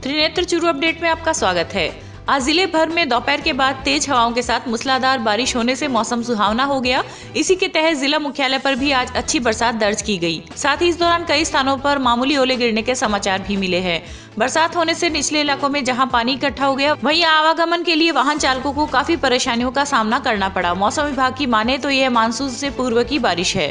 Trinetra Churu update में आपका स्वागत है। आज जिले भर में दोपहर के बाद तेज हवाओं के साथ मूसलाधार बारिश होने से मौसम सुहावना हो गया। इसी के तहत जिला मुख्यालय पर भी आज अच्छी बरसात दर्ज की गई। साथ ही इस दौरान कई स्थानों पर मामूली ओले गिरने के समाचार भी मिले हैं। बरसात होने से निचले इलाकों में जहां पानी इकट्ठा हो गया, वहीं आवागमन के लिए वाहन चालकों को काफी परेशानियों का सामना करना पड़ा। मौसम विभाग की माने तो यह मानसून से पूर्व की बारिश है।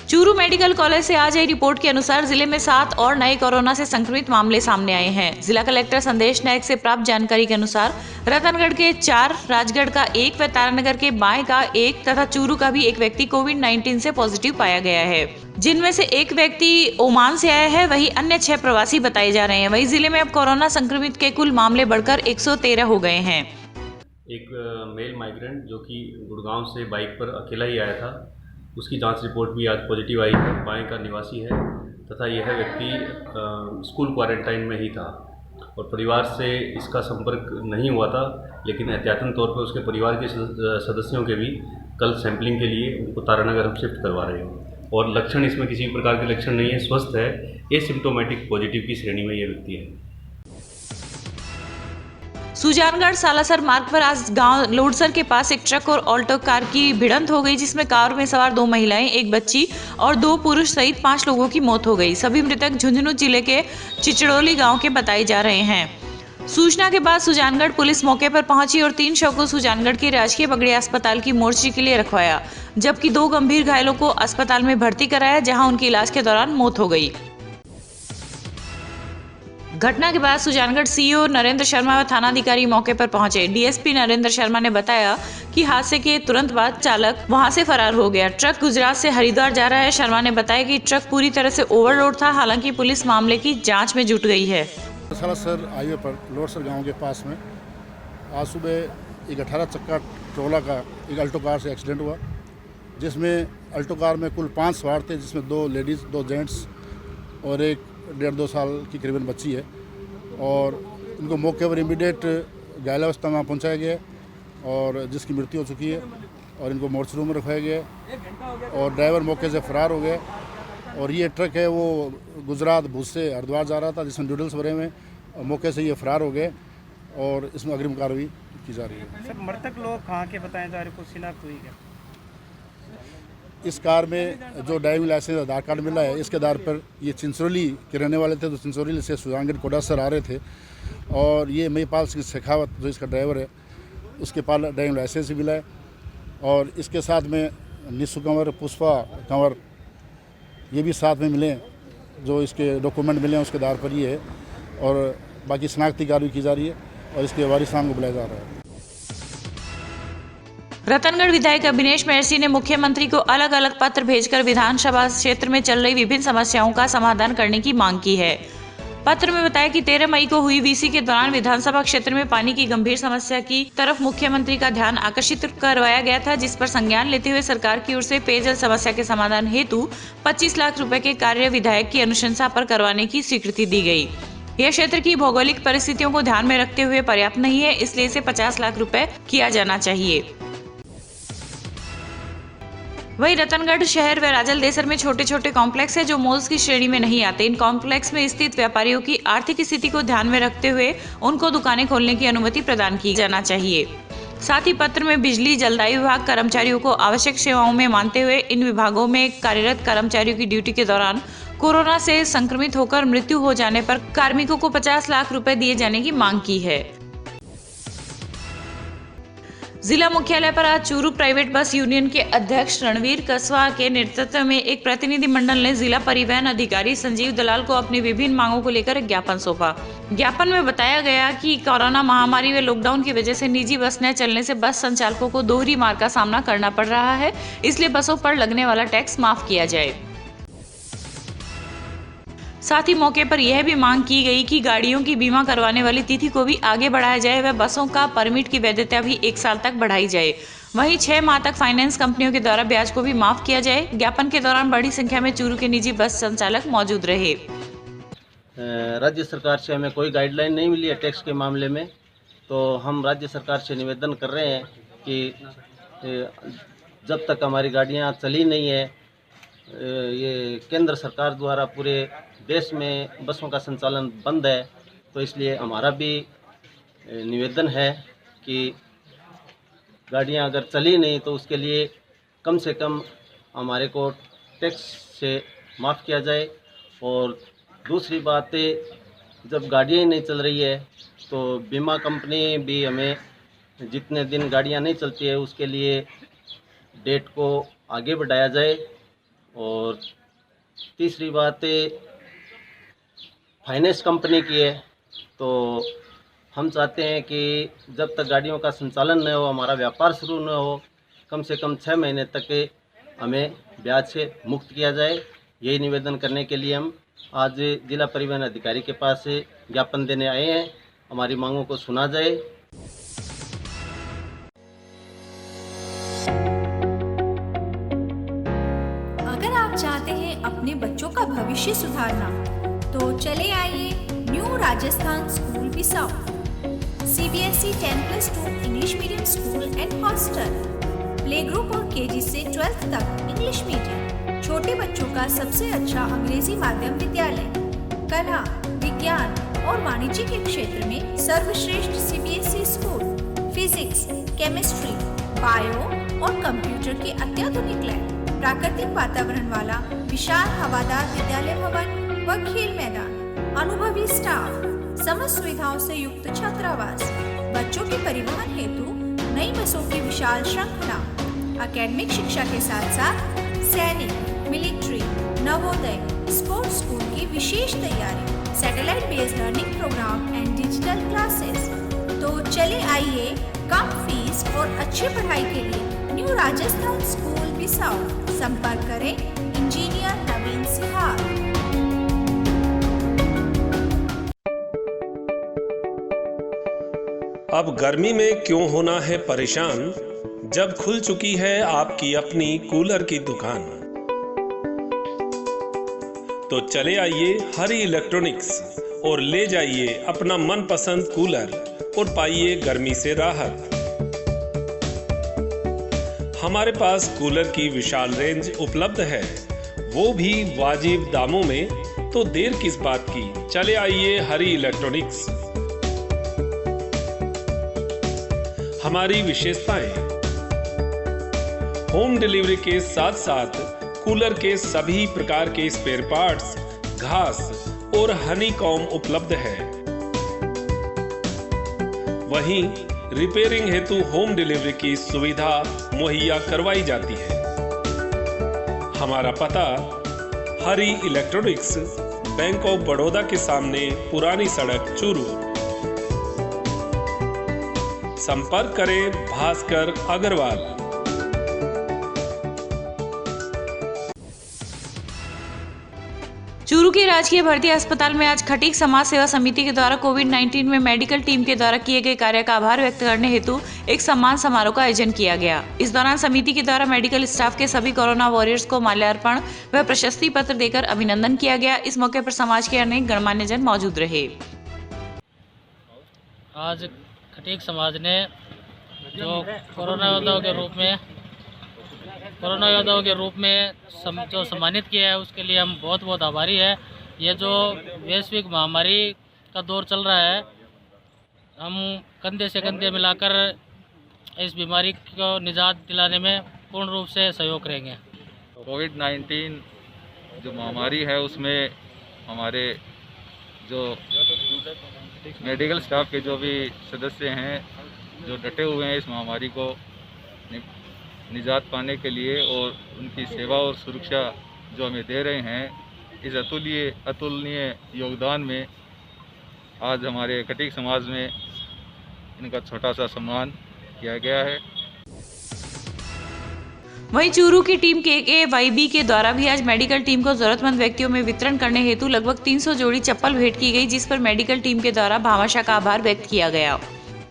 चूरू मेडिकल कॉलेज से आज आई रिपोर्ट के अनुसार जिले में 7 और नए कोरोना से संक्रमित मामले सामने आए हैं। जिला कलेक्टर संदेश नायक से प्राप्त जानकारी के अनुसार रतनगढ़ के 4, राजगढ़ का 1 व तारानगर के बाएं का 1 तथा चूरू का भी एक व्यक्ति कोविड-19 से पॉजिटिव पाया गया है, जिनमें से एक व्यक्ति ओमान से आया है। वहीं अन्य 6 प्रवासी बताए जा रहे हैं। वहीं जिले में अब कोरोना संक्रमित के कुल मामले बढ़कर 113 हो गए हैं। एक मेल माइग्रेंट जो कि गुड़गांव से बाइक पर अकेला ही आया था, उसकी जांच रिपोर्ट भी आज पॉजिटिव आई है। बाएं का निवासी है तथा यह व्यक्ति स्कूल क्वारंटाइन में ही था और परिवार से इसका संपर्क नहीं हुआ था, लेकिन एहतियातन तौर पर उसके परिवार के सदस्यों के भी कल सैंपलिंग के लिए उनको तारानगर हम शिफ्ट करवा रहे हैं। और लक्षण इसमें किसी प्रकार के लक्षण नहीं है, स्वस्थ है, एसिम्प्टोमेटिक पॉजिटिव की श्रेणी में ये व्यक्ति है। सुजानगढ़ सालासर मार्ग पर आज गांव लोडसर के पास एक ट्रक और ऑल्टो कार की भिड़ंत हो गई, जिसमें कार में सवार 2 महिलाएं, एक बच्ची और 2 पुरुष सहित 5 लोगों की मौत हो गई। सभी मृतक झुंझुनू जिले के चिचड़ोली गांव के बताए जा रहे हैं। सूचना के बाद सुजानगढ़ पुलिस मौके पर पहुंची और 3 शव को सुजानगढ़ के राजकीय बगड़िया अस्पताल की मोर्चरी के लिए रखवाया, जबकि 2 गंभीर घायलों को अस्पताल में भर्ती कराया, जहाँ उनकी इलाज के दौरान मौत हो गई। घटना के बाद सुजानगढ़ सीईओ नरेंद्र शर्मा व थानाधिकारी मौके पर पहुंचे। डीएसपी नरेंद्र शर्मा ने बताया कि हादसे के तुरंत बाद चालक वहां से फरार हो गया। ट्रक गुजरात से हरिद्वार जा रहा है। शर्मा ने बताया कि ट्रक पूरी तरह से ओवरलोड था। हालांकि पुलिस मामले की जांच में जुट गई है। सालासर हाईवे पर लोडसर गांव के पास में आज सुबह एक 18 चक्का ट्रोला का एक अल्टो कार से एक्सीडेंट हुआ, जिसमें अल्टो कार में कुल 5 सवार थे, जिसमें 2 लेडीज़, 2 जेंट्स और एक 1.5-2 साल की करीबन बच्ची है। और इनको मौके पर इमीडिएट घायलावस्था में पहुँचाया गया और जिसकी मृत्यु हो चुकी है और इनको मोर्चरी में रखाया गया और ड्राइवर मौके से फरार हो गया। और ये ट्रक है वो गुजरात भुज से हरिद्वार जा रहा था, जिसमें नूडल्स भरे हुए और मौके से ये फरार हो गए और इसमें अग्रिम कार्रवाई की जा रही है। सर, मृतक लोग कहाँ के बताएं जा रहे, कुछ शिनाख्त हुई क्या? इस कार में जो ड्राइविंग लाइसेंस आधार कार्ड मिला है, इसके आधार पर ये चिंचोली के रहने वाले थे, तो चिंचोली से सुजानगढ़ कोडासर आ रहे थे। और ये महिपाल सिंह शेखावत जो इसका ड्राइवर है, उसके पास ड्राइविंग लाइसेंस भी मिला है। और इसके साथ में निशु कंवर, पुष्पा कंवर, ये भी साथ में मिले, जो इसके डॉक्यूमेंट मिले हैं उसके आधार पर ये है। और बाकी शनाख्ती कार्रवाई की जा रही है और इसके वारिसान को बुलाया जा रहा है। रतनगढ़ विधायक अभिनेश महर्षि ने मुख्यमंत्री को अलग अलग पत्र भेजकर विधानसभा क्षेत्र में चल रही विभिन्न समस्याओं का समाधान करने की मांग की है। पत्र में बताया कि 13 मई को हुई वीसी के दौरान विधानसभा क्षेत्र में पानी की गंभीर समस्या की तरफ मुख्यमंत्री का ध्यान आकर्षित करवाया गया था, जिस पर संज्ञान लेते हुए सरकार की ओर से पेयजल समस्या के समाधान हेतु 25 लाख रुपए के कार्य विधायक की अनुशंसा पर करवाने की स्वीकृति दी गई। यह क्षेत्र की भौगोलिक परिस्थितियों को ध्यान में रखते हुए पर्याप्त नहीं है, इसलिए इसे 50 लाख रुपए किया जाना चाहिए। वहीं रतनगढ़ शहर व राजलदेसर में छोटे छोटे कॉम्प्लेक्स है, जो मॉल्स की श्रेणी में नहीं आते। इन कॉम्प्लेक्स में स्थित व्यापारियों की आर्थिक स्थिति को ध्यान में रखते हुए उनको दुकानें खोलने की अनुमति प्रदान की जाना चाहिए। साथ ही पत्र में बिजली, जलदायी विभाग कर्मचारियों को आवश्यक सेवाओं में मानते हुए इन विभागों में कार्यरत कर्मचारियों की ड्यूटी के दौरान कोरोना से संक्रमित होकर मृत्यु हो जाने पर कार्मिकों को 50 लाख रुपए दिए जाने की मांग की है। जिला मुख्यालय पर आज चूरू प्राइवेट बस यूनियन के अध्यक्ष रणवीर कसवा के नेतृत्व में एक प्रतिनिधिमंडल ने जिला परिवहन अधिकारी संजीव दलाल को अपनी विभिन्न मांगों को लेकर एक ज्ञापन सौंपा। ज्ञापन में बताया गया कि कोरोना महामारी व लॉकडाउन की वजह से निजी बस न चलने से बस संचालकों को दोहरी मार का सामना करना पड़ रहा है, इसलिए बसों पर लगने वाला टैक्स माफ किया जाए। साथ ही मौके पर यह भी मांग की गई कि गाड़ियों की बीमा करवाने वाली तिथि को भी आगे बढ़ाया जाए व बसों का परमिट की वैधता भी 1 साल तक बढ़ाई जाए। वहीं 6 माह तक फाइनेंस कंपनियों के द्वारा ब्याज को भी माफ किया जाए। ज्ञापन के दौरान बड़ी संख्या में चूरू के निजी बस संचालक मौजूद रहे। राज्य सरकार से हमें कोई गाइडलाइन नहीं मिली है टैक्स के मामले में, तो हम राज्य सरकार से निवेदन कर रहे हैं कि जब तक हमारी गाड़ियाँ चली नहीं है ये केंद्र सरकार द्वारा पूरे देश में बसों का संचालन बंद है, तो इसलिए हमारा भी निवेदन है कि गाड़ियां अगर चली नहीं तो उसके लिए कम से कम हमारे को टैक्स से माफ़ किया जाए। और दूसरी बात, जब गाड़ियाँ ही नहीं चल रही है तो बीमा कंपनी भी हमें जितने दिन गाड़ियाँ नहीं चलती है उसके लिए डेट को आगे बढ़ाया जाए। और तीसरी बात फाइनेंस कंपनी की है, तो हम चाहते हैं कि जब तक गाड़ियों का संचालन न हो, हमारा व्यापार शुरू न हो, कम से कम 6 महीने तक हमें ब्याज से मुक्त किया जाए। यही निवेदन करने के लिए हम आज जिला परिवहन अधिकारी के पास ज्ञापन देने आए हैं। हमारी मांगों को सुना जाए। अगर आप चाहते हैं अपने बच्चों का भविष्य सुधारना तो चले आइए new Rajasthan school Bisau, CBSE 10+2 English medium school and hostel, play group और KG से 12th तक इंग्लिश मीडियम, छोटे बच्चों का सबसे अच्छा अंग्रेजी माध्यम विद्यालय, कला, विज्ञान और वाणिज्य के क्षेत्र में सर्वश्रेष्ठ CBSE school, physics, chemistry, bio और कंप्यूटर के अत्याधुनिक लैब, प्राकृतिक वातावरण वाला विशाल हवादार विद्यालय भवन व खेल मैदान, अनुभवी स्टाफ, समस्त सुविधाओं से युक्त छात्रावास, बच्चों के परिवहन हेतु नई बसों की विशाल श्रृंखला, एकेडमिक शिक्षा के साथ साथ सैनिक, मिलिट्री, नवोदय, स्पोर्ट्स स्कूल की विशेष तैयारी, satellite based learning program and digital classes. तो चले आइए कम फीस और अच्छी पढ़ाई के लिए न्यू राजस्थान स्कूल बिसाऊ। संपर्क करें इंजीनियर नवीन सिहार। अब गर्मी में क्यों होना है परेशान, जब खुल चुकी है आपकी अपनी कूलर की दुकान। तो चले आइए हरी इलेक्ट्रॉनिक्स और ले जाइए अपना मनपसंद कूलर और पाइए गर्मी से राहत। हमारे पास कूलर की विशाल रेंज उपलब्ध है, वो भी वाजिब दामों में। तो देर किस बात की, चले आइए हरी इलेक्ट्रॉनिक्स। हमारी विशेषताएं, होम डिलीवरी के साथ साथ कूलर के सभी प्रकार के स्पेयर पार्ट्स, घास और हनीकॉम्ब उपलब्ध है। वहीं रिपेयरिंग हेतु होम डिलीवरी की सुविधा मुहैया करवाई जाती है। हमारा पता हरी इलेक्ट्रॉनिक्स, बैंक ऑफ बड़ौदा के सामने, पुरानी सड़क, चूरू। संपर्क करें भास्कर अग्रवाल। चूरू के राजकीय भर्ती अस्पताल में आज खटीक समाज सेवा समिति के द्वारा कोविड-19 में मेडिकल टीम के द्वारा किए गए कार्य का आभार व्यक्त करने हेतु एक सम्मान समारोह का आयोजन किया गया। इस दौरान समिति के द्वारा मेडिकल स्टाफ के सभी कोरोना वॉरियर्स को माल्यार्पण व प्रशस्ति पत्र देकर अभिनंदन किया गया। इस मौके पर समाज के अनेक गणमान्य जन मौजूद रहे। आज खटीक समाज ने जो कोरोना योद्धाओं के रूप में जो सम्मानित किया है उसके लिए हम बहुत बहुत आभारी है। ये जो वैश्विक महामारी का दौर चल रहा है, हम कंधे से कंधे मिलाकर इस बीमारी को निजात दिलाने में पूर्ण रूप से सहयोग करेंगे। कोविड-19 जो महामारी है उसमें हमारे जो मेडिकल स्टाफ के जो भी सदस्य हैं जो डटे हुए हैं इस महामारी को निजात पाने के लिए और उनकी सेवा और सुरक्षा जो हमें दे रहे हैं, इस अतुलनीय योगदान में आज हमारे खटीक समाज में इनका छोटा सा सम्मान किया गया है। वहीं चूरू की टीम KKYB के द्वारा भी आज मेडिकल टीम को जरूरतमंद व्यक्तियों में वितरण करने हेतु लगभग 300 जोड़ी चप्पल भेंट की गई, जिस पर मेडिकल टीम के द्वारा भामाशाह का आभार व्यक्त किया गया।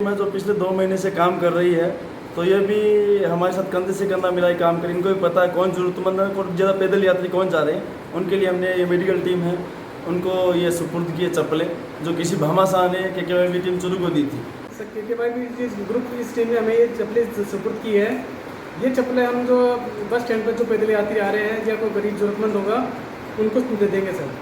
मैं जो पिछले 2 महीने से काम कर रही है, तो ये भी हमारे साथ कंधे से कंधा मिलाए काम करें। इनको भी पता है कौन जरूरतमंद है और ज़्यादा पैदल यात्री कौन जा रहे हैं। उनके लिए हमने ये मेडिकल टीम है, उनको ये सुपुर्द किए चप्पलें, जो किसी भामाशाह ने KKYB टीम चूरू को दी थी। KKYB ग्रुप इस टीम ने हमें ये चप्पलें सुपुर्द की है ये चप्पलें हम जो बस स्टैंड पर जो पैदल यात्री आ रहे हैं या कोई गरीब जरूरतमंद होगा उनको दे देंगे सर।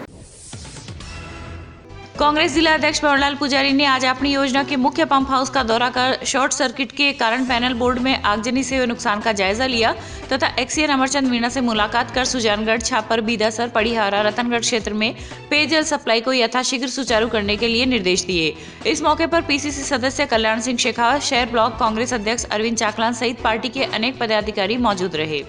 कांग्रेस जिला अध्यक्ष पवनलाल पुजारी ने आज अपनी योजना के मुख्य पंप हाउस का दौरा कर शॉर्ट सर्किट के कारण पैनल बोर्ड में आगजनी से हुए नुकसान का जायजा लिया तथा एक्सीएन अमरचंद मीणा से मुलाकात कर सुजानगढ़, छापर, बीदासर, पड़िहारा, रतनगढ़ क्षेत्र में पेयजल सप्लाई को यथाशीघ्र सुचारू करने के लिए निर्देश दिए। इस मौके पर पीसीसी सदस्य कल्याण सिंह शेखावत, शहर ब्लॉक कांग्रेस अध्यक्ष अरविंद चाकलान सहित पार्टी के अनेक पदाधिकारी मौजूद रहे।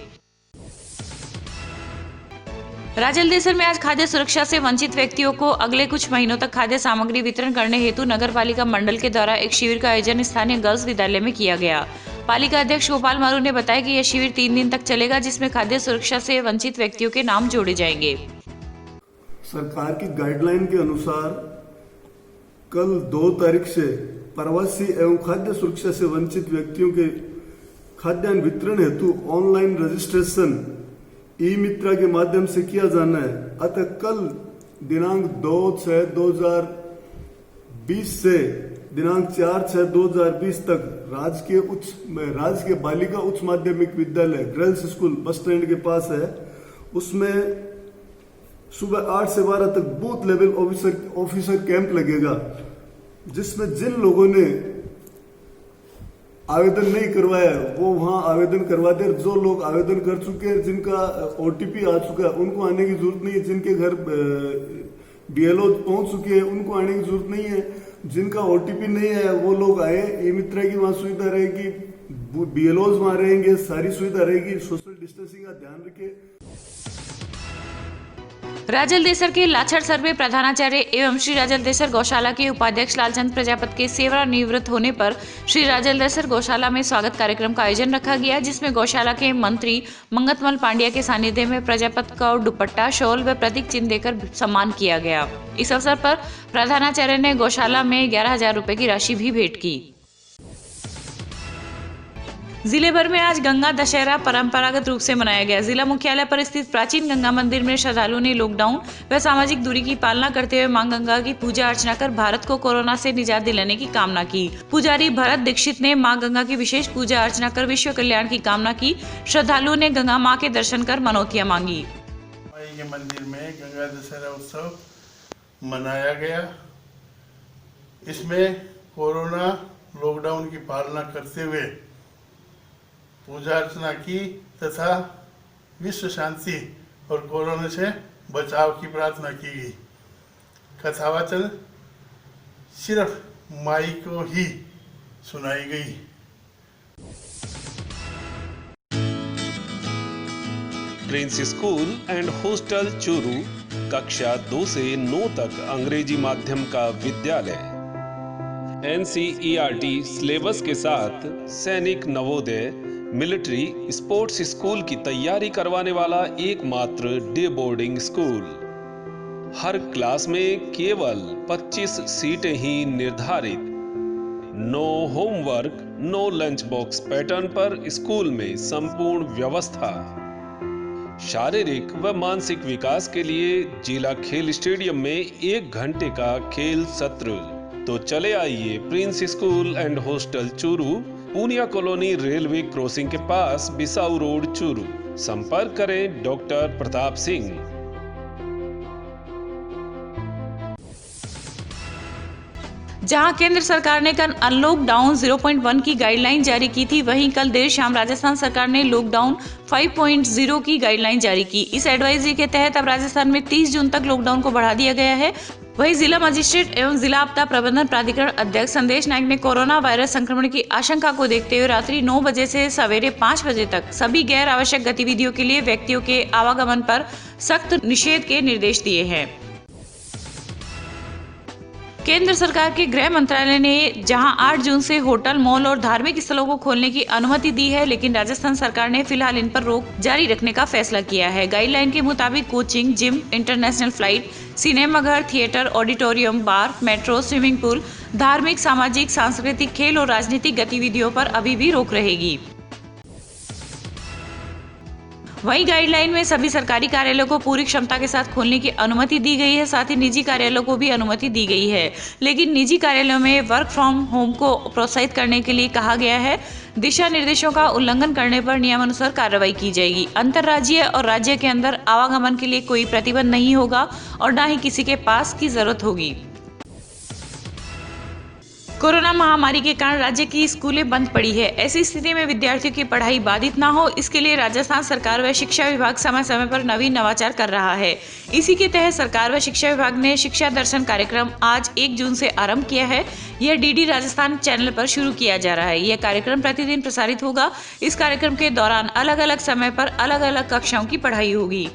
राजलदेसर में आज खाद्य सुरक्षा से वंचित व्यक्तियों को अगले कुछ महीनों तक खाद्य सामग्री वितरण करने हेतु नगर पालिका मंडल के द्वारा एक शिविर का आयोजन स्थानीय गर्ल्स विद्यालय में किया गया। पालिका अध्यक्ष गोपाल मारू ने बताया कि यह शिविर 3 दिन तक चलेगा, जिसमें खाद्य सुरक्षा से वंचित व्यक्तियों के नाम जोड़े जाएंगे। सरकार की गाइडलाइन के अनुसार कल 2 तारीख से प्रवासी एवं खाद्य सुरक्षा से वंचित व्यक्तियों के खाद्यान्न वितरण हेतु ऑनलाइन रजिस्ट्रेशन ई-मित्रा के माध्यम से किया जाना है। अतः कल दिनांक 2/6/2020 से दिनांक 4/6/2020 तक राजकीय बालिका उच्च माध्यमिक विद्यालय गर्ल्स स्कूल बस स्टैंड के पास है, उसमें सुबह 8 से 12 तक बूथ लेवल ऑफिसर कैंप लगेगा, जिसमें जिन लोगों ने आवेदन नहीं करवाया वो वहां आवेदन करवा दे। जो लोग आवेदन कर चुके हैं, जिनका ओटीपी आ चुका है, उनको आने की जरूरत नहीं है। जिनके घर बीएलओ पहुंच चुके हैं उनको आने की जरूरत नहीं है। जिनका ओटीपी नहीं है वो लोग आए। ई-मित्रा की वहां सुविधा रहेगी, बीएलओज वहां रहेंगे, सारी सुविधा रहेगी। सोशल डिस्टेंसिंग का ध्यान रखें। राजलदेसर के लाछड़ सर्वे प्रधानाचार्य एवं श्री राजलदेसर गौशाला के उपाध्यक्ष लालचंद प्रजापति के सेवानिवृत्त होने पर श्री राजलदेसर गौशाला में स्वागत कार्यक्रम का आयोजन रखा गया, जिसमें गौशाला के मंत्री मंगतमल पांड्या के सानिध्य में प्रजापति को दुपट्टा, शॉल व प्रतीक चिन्ह देकर सम्मान किया गया। इस अवसर पर प्रधानाचार्य ने गौशाला में 11,000 रुपए की राशि भी भेंट की। जिले भर में आज गंगा दशहरा परंपरागत रूप से मनाया गया। जिला मुख्यालय पर स्थित प्राचीन गंगा मंदिर में श्रद्धालुओं ने लॉकडाउन व सामाजिक दूरी की पालना करते हुए मां गंगा की पूजा अर्चना कर भारत को कोरोना से निजात दिलाने की कामना की। पुजारी भरत दीक्षित ने मां गंगा की विशेष पूजा अर्चना कर विश्व कल्याण की कामना की। श्रद्धालुओं ने गंगा मां के दर्शन कर मनौतियां मांगी। के मंदिर में गंगा दशहरा उत्सव मनाया गया। इसमें कोरोना लॉकडाउन की पालना करते हुए पूजा अर्चना की तथा विश्व शांति और कोरोना से बचाव की प्रार्थना की गई। कथावाचन सिर्फ माई को ही सुनाई गई। Prince school and hostel Churu कक्षा 2 से 9 तक अंग्रेजी माध्यम का विद्यालय। NCERT सिलेबस के साथ सैनिक, नवोदय, मिलिट्री, स्पोर्ट्स स्कूल की तैयारी करवाने वाला एकमात्र डे बोर्डिंग स्कूल। हर क्लास में केवल 25 सीटें ही निर्धारित। No homework, no lunch box pattern पर स्कूल में संपूर्ण व्यवस्था। शारीरिक व मानसिक विकास के लिए जिला खेल स्टेडियम में 1 घंटे का खेल सत्र। तो चले आइए prince school and hostel Churu, Poonia colony, railway crossing के पास, बिसाऊ रोड, चूरू। संपर्क करें डॉक्टर प्रताप सिंह। जहां केंद्र सरकार ने कल अनलॉक डाउन 0.1 की गाइडलाइन जारी की थी, वहीं कल देर शाम राजस्थान सरकार ने लॉकडाउन 5.0 की गाइडलाइन जारी की। इस एडवाइजरी के तहत अब राजस्थान में 30 जून तक लॉकडाउन को बढ़ा दिया गया है। वहीं जिला मजिस्ट्रेट एवं जिला आपदा प्रबंधन प्राधिकरण अध्यक्ष संदेश नायक ने कोरोना वायरस संक्रमण की आशंका को देखते हुए रात्रि 9 बजे से सवेरे 5 बजे तक सभी गैर आवश्यक गतिविधियों के लिए व्यक्तियों के आवागमन पर सख्त निषेध के निर्देश दिए हैं। केंद्र सरकार के गृह मंत्रालय ने जहां 8 जून से होटल, मॉल और धार्मिक स्थलों को खोलने की अनुमति दी है, लेकिन राजस्थान सरकार ने फिलहाल इन पर रोक जारी रखने का फैसला किया है। गाइडलाइन के मुताबिक कोचिंग, जिम, इंटरनेशनल फ्लाइट, सिनेमाघर, थिएटर, ऑडिटोरियम, बार, मेट्रो, स्विमिंग पूल, धार्मिक, सामाजिक, सांस्कृतिक, खेल और राजनीतिक गतिविधियों पर अभी भी रोक रहेगी। वहीं गाइडलाइन में सभी सरकारी कार्यालयों को पूरी क्षमता के साथ खोलने की अनुमति दी गई है। साथ ही निजी कार्यालयों को भी अनुमति दी गई है, लेकिन निजी कार्यालयों में वर्क फ्रॉम होम को प्रोत्साहित करने के लिए कहा गया है। दिशा निर्देशों का उल्लंघन करने पर नियमानुसार कार्रवाई की जाएगी। अंतर्राज्यीय और राज्य के अंदर आवागमन के लिए कोई प्रतिबंध नहीं होगा और न ही किसी के पास की जरूरत होगी। कोरोना महामारी के कारण राज्य की स्कूलें बंद पड़ी है। ऐसी स्थिति में विद्यार्थियों की पढ़ाई बाधित ना हो, इसके लिए राजस्थान सरकार व शिक्षा विभाग समय समय पर नवीन नवाचार कर रहा है। इसी के तहत सरकार व शिक्षा विभाग ने शिक्षा दर्शन कार्यक्रम आज 1 जून से आरंभ किया है। यह डीडी राजस्थान चैनल पर शुरू किया जा रहा है। यह कार्यक्रम प्रतिदिन प्रसारित होगा। इस कार्यक्रम के दौरान अलग अलग समय पर अलग अलग कक्षाओं की पढ़ाई होगी।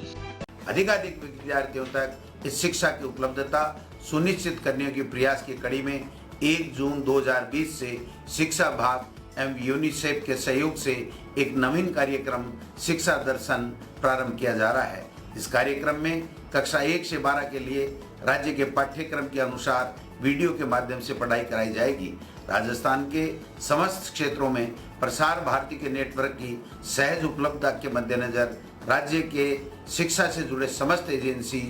अधिकाधिक विद्यार्थियों तक इस शिक्षा की उपलब्धता सुनिश्चित करने के प्रयास की कड़ी में 1 जून 2020 से शिक्षा विभाग एवं यूनिसेफ के सहयोग से एक नवीन कार्यक्रम शिक्षा दर्शन प्रारंभ किया जा रहा है। इस कार्यक्रम में कक्षा 1 से 12 के लिए राज्य के पाठ्यक्रम के अनुसार वीडियो के माध्यम से पढ़ाई कराई जाएगी। राजस्थान के समस्त क्षेत्रों में प्रसार भारती के नेटवर्क की सहज उपलब्धता के मद्देनजर राज्य के शिक्षा से जुड़े समस्त एजेंसी,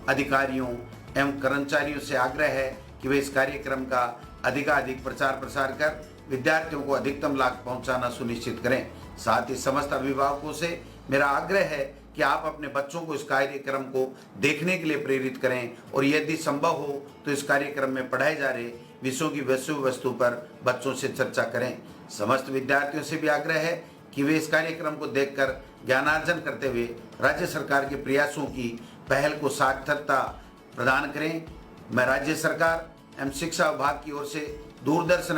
अधिकारियों एवं कर्मचारियों से आग्रह है कि वे इस कार्यक्रम का अधिकाधिक प्रचार प्रसार कर विद्यार्थियों को अधिकतम लाभ पहुंचाना सुनिश्चित करें। साथ ही समस्त अभिभावकों से मेरा आग्रह है कि आप अपने बच्चों को इस कार्यक्रम को देखने के लिए प्रेरित करें और यदि संभव हो तो इस कार्यक्रम में पढ़ाए जा रहे विषयों की विषय वस्तु पर बच्चों से चर्चा करें। समस्त विद्यार्थियों से भी आग्रह है कि वे इस कार्यक्रम को देखकर ज्ञानार्जन करते हुए राज्य सरकार के प्रयासों की पहल को सार्थकता प्रदान करें। मैं राज्य सरकार एवं शिक्षा विभाग की ओर से दूरदर्शन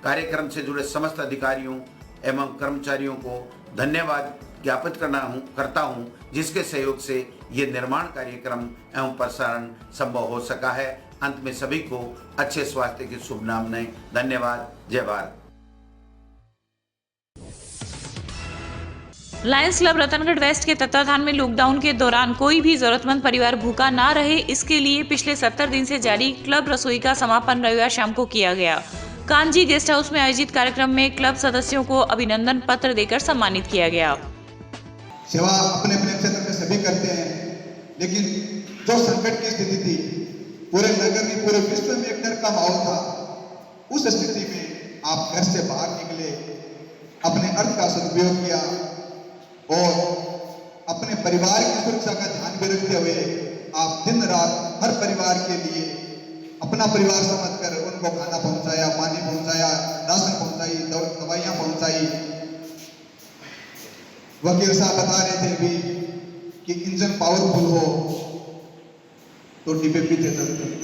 कार्यक्रम से जुड़े समस्त अधिकारियों एवं कर्मचारियों को धन्यवाद ज्ञापित करता हूं, जिसके सहयोग से ये निर्माण कार्यक्रम एवं प्रसारण संभव हो सका है। अंत में सभी को अच्छे स्वास्थ्य की शुभकामनाएं। धन्यवाद। जय Bharat. Lions club Ratangarh west के तत्वाधान में लॉकडाउन के दौरान कोई भी जरूरतमंद परिवार भूखा ना रहे, इसके लिए पिछले 70 दिन से जारी क्लब रसोई का समापन रविवार शाम को किया गया। कांजी गेस्ट हाउस में आयोजित कार्यक्रम में क्लब सदस्यों को अभिनंदन पत्र देकर सम्मानित किया गया। सेवा अपने अपने क्षेत्र में सभी करते हैं, लेकिन जो संकट की स्थिति थी, पूरे नगर में, पूरे विश्व में एक डर का माहौल था। उस स्थिति में आप घर से बाहर निकले, अपने अर्थ का सदुपयोग किया और अपने परिवार की सुरक्षा का ध्यान भी रखते हुए आप दिन रात हर परिवार के लिए अपना परिवार समझकर उनको खाना पहुंचाया, पानी पहुंचाया, राशन पहुंचाई, दवाइयां पहुंचाई। वकील साहब बता रहे थे भी कि इंजन पावरफुल हो तो डिब्बे भी दे सकते हैं।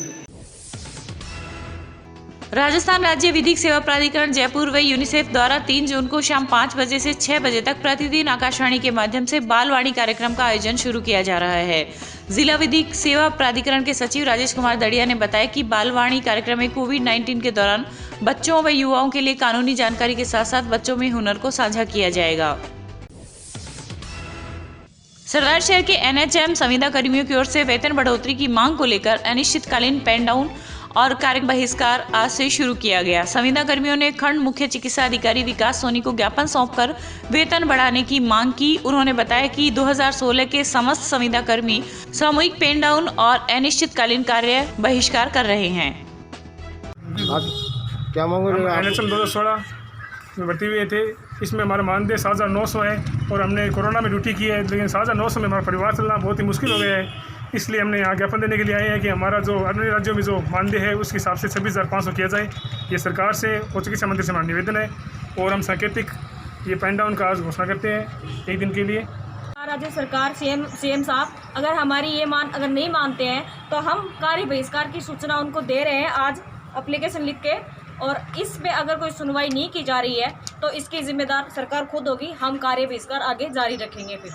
राजस्थान राज्य विधिक सेवा प्राधिकरण जयपुर व यूनिसेफ द्वारा 3 जून को शाम 5 बजे से 6 बजे तक प्रतिदिन आकाशवाणी के माध्यम से बालवाणी कार्यक्रम का आयोजन शुरू किया जा रहा है। जिला विधिक सेवा प्राधिकरण के सचिव राजेश कुमार दड़िया ने बताया कि बालवाणी कार्यक्रम में कोविड-19 के दौरान बच्चों व युवाओं के लिए कानूनी जानकारी के साथ साथ बच्चों में हुनर को साझा किया जाएगा। सरदार शहर के NHM संविदा कर्मियों की ओर से वेतन बढ़ोतरी की मांग को लेकर अनिश्चितकालीन पेन डाउन और कार्य बहिष्कार आज से शुरू किया गया। संविदा कर्मियों ने खंड मुख्य चिकित्सा अधिकारी विकास सोनी को ज्ञापन सौंपकर वेतन बढ़ाने की मांग की। उन्होंने बताया कि 2016 के समस्त संविदा कर्मी सामूहिक पेन डाउन और अनिश्चितकालीन कार्य बहिष्कार कर रहे हैं। क्या मांग रहे हैं? NHM 2016 में भर्ती हुए थे। इसमें हमारा मानदेय 7,900 है और हमने कोरोना में ड्यूटी की है, लेकिन 7,900 में हमारा परिवार चलना बहुत ही मुश्किल हो गया है। इसलिए हमने यहाँ ज्ञापन देने के लिए आए हैं कि हमारा जो अन्य राज्यों में जो मानदेय है उसके हिसाब से 26,500 किया जाए। ये सरकार से और चिकित्सा मंत्री से हमारा निवेदन है और हम सांकेतिक ये पेन डाउन का आज घोषणा करते हैं 1 दिन के लिए। राज्य सरकार सीएम साहब अगर हमारी ये अगर नहीं मानते हैं तो हम कार्य बहिष्कार की सूचना उनको दे रहे हैं आज एप्लीकेशन लिख के, और इस पे अगर कोई सुनवाई नहीं की जा रही है तो इसकी जिम्मेदार सरकार खुद होगी। हम कार्य बहिष्कार आगे जारी रखेंगे। फिर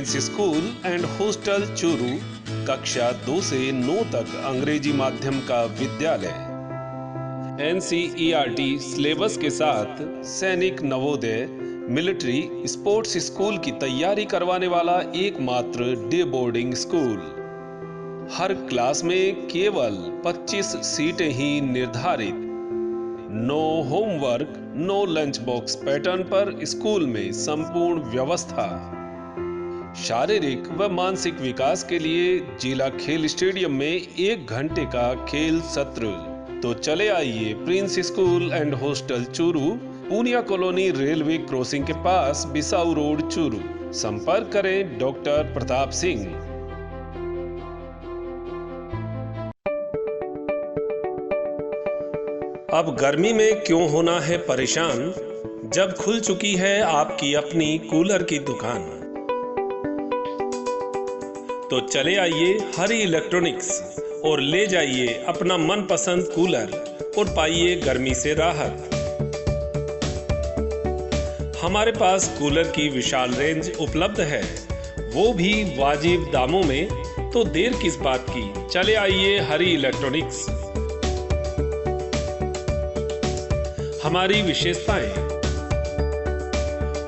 Prince school and hostel Churu कक्षा 2 से 9 तक अंग्रेजी माध्यम का विद्यालय। NCERT सिलेबस के साथ सैनिक नवोदय मिलिट्री स्पोर्ट्स स्कूल की तैयारी करवाने वाला एकमात्र डे बोर्डिंग स्कूल। हर क्लास में केवल 25 सीटें ही निर्धारित। No homework, no lunch box pattern पर स्कूल में संपूर्ण व्यवस्था। शारीरिक व मानसिक विकास के लिए जिला खेल स्टेडियम में 1 घंटे का खेल सत्र। तो चले आइए prince school and hostel Churu, Poonia colony railway crossing के पास, बिसाऊ रोड चूरू। संपर्क करें डॉक्टर प्रताप सिंह। अब गर्मी में क्यों होना है परेशान, जब खुल चुकी है आपकी अपनी कूलर की दुकान। तो चले आइए हरी इलेक्ट्रॉनिक्स और ले जाइए अपना मनपसंद कूलर और पाइए गर्मी से राहत। हमारे पास कूलर की विशाल रेंज उपलब्ध है, वो भी वाजिब दामों में। तो देर किस बात की, चले आइए हरी इलेक्ट्रॉनिक्स। हमारी विशेषताएं: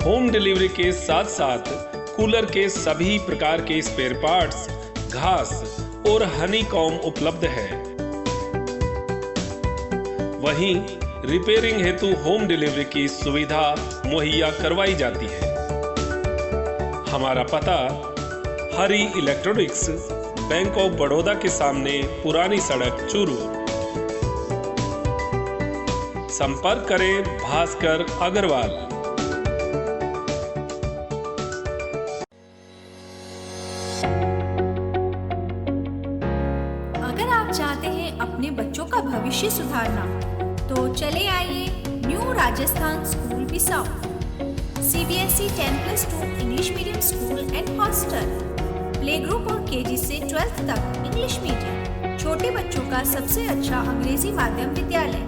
होम डिलीवरी के साथ साथ कूलर के सभी प्रकार के स्पेयर पार्ट्स, घास और हनीकॉम उपलब्ध है। वहीं रिपेयरिंग हेतु होम डिलीवरी की सुविधा मुहैया करवाई जाती है। हमारा पता हरी इलेक्ट्रॉनिक्स, बैंक ऑफ बड़ौदा के सामने, पुरानी सड़क चूरू। संपर्क करें भास्कर अग्रवाल। अगर आप चाहते हैं अपने बच्चों का भविष्य सुधारना, तो चले आइए new Rajasthan school Bisau. CBSE 10+2 English medium school and hostel, play group और KG से 12th तक इंग्लिश मीडियम, छोटे बच्चों का सबसे अच्छा अंग्रेजी माध्यम विद्यालय।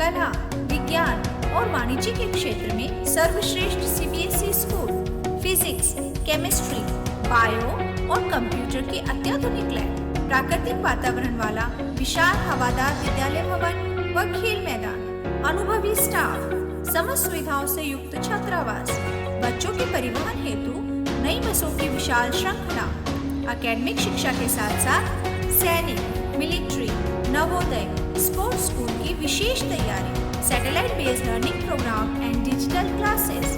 कला, विज्ञान और वाणिज्य के क्षेत्र में सर्वश्रेष्ठ CBSE school, physics, chemistry, bio और कंप्यूटर के अत्याधुनिक लैब, प्राकृतिक वातावरण वाला विशाल हवादार विद्यालय भवन व खेल मैदान, अनुभवी स्टाफ, समस्त सुविधाओं से युक्त छात्रावास, बच्चों के परिवहन हेतु नई बसों की विशाल श्रृंखला, एकेडमिक शिक्षा के साथ साथ सैनिक, मिलिट्री, नवोदय, स्पोर्ट्स स्कूल की विशेष तैयारी, satellite based learning program and digital classes.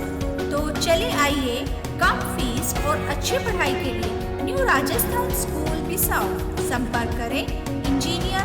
तो चले आइए कम फीस और अच्छी पढ़ाई के लिए न्यू राजस्थान स्कूल बिसाऊ। संपर्क करें इंजीनियर